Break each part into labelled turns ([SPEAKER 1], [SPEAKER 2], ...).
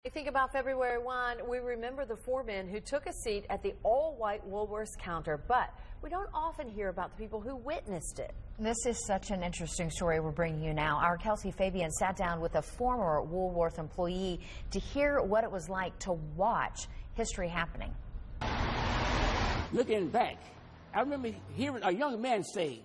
[SPEAKER 1] We think about February 1, we remember the four men who took a seat at the all-white Woolworths counter, but we don't often hear about the people who witnessed it.
[SPEAKER 2] This is such an interesting story we're bringing you now. Our Kelsey sat down with a former Woolworth employee to hear what it was like to watch history happening.
[SPEAKER 3] Looking back, I remember hearing a young man say,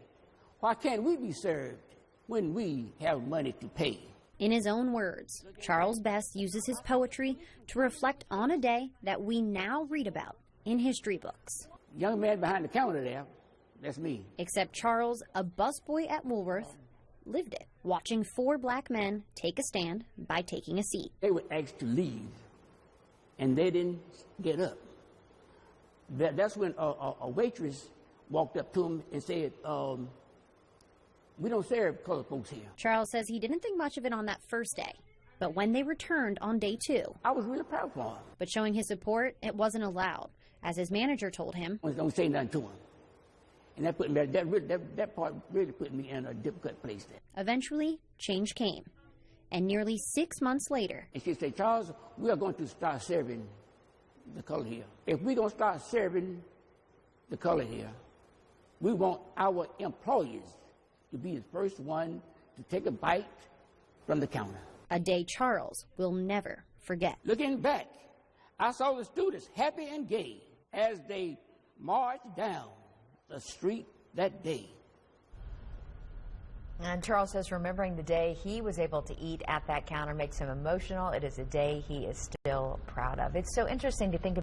[SPEAKER 3] "Why can't we be served when we have money to pay?"
[SPEAKER 4] In his own words, Charles Best uses his poetry to reflect on a day that we now read about in history books.
[SPEAKER 3] Young man behind the counter there, that's me.
[SPEAKER 4] Except Charles, a busboy at Woolworth, lived it, watching four black men take a stand by taking a seat.
[SPEAKER 3] They were asked to leave, and they didn't get up. That's when a waitress walked up to him and said, "We don't serve colored folks here."
[SPEAKER 4] Charles says he didn't think much of it on that first day, but when they returned on day 2,
[SPEAKER 3] I was really proud for him.
[SPEAKER 4] but showing his support, it wasn't allowed, as his manager told him.
[SPEAKER 3] Don't say nothing to him. And that put me, that part really put me in a difficult place there.
[SPEAKER 4] Eventually, change came, and nearly 6 months later,
[SPEAKER 3] And she said, "Charles, we are going to start serving the color here. If we don't start serving the color here, we want our employees to be the first one to take a bite from the counter."
[SPEAKER 4] a day Charles will never forget.
[SPEAKER 3] Looking back, I saw the students happy and gay as they marched down the street that day.
[SPEAKER 2] And Charles says remembering the day he was able to eat at that counter makes him emotional. It is a day he is still proud of. It's so interesting to think about.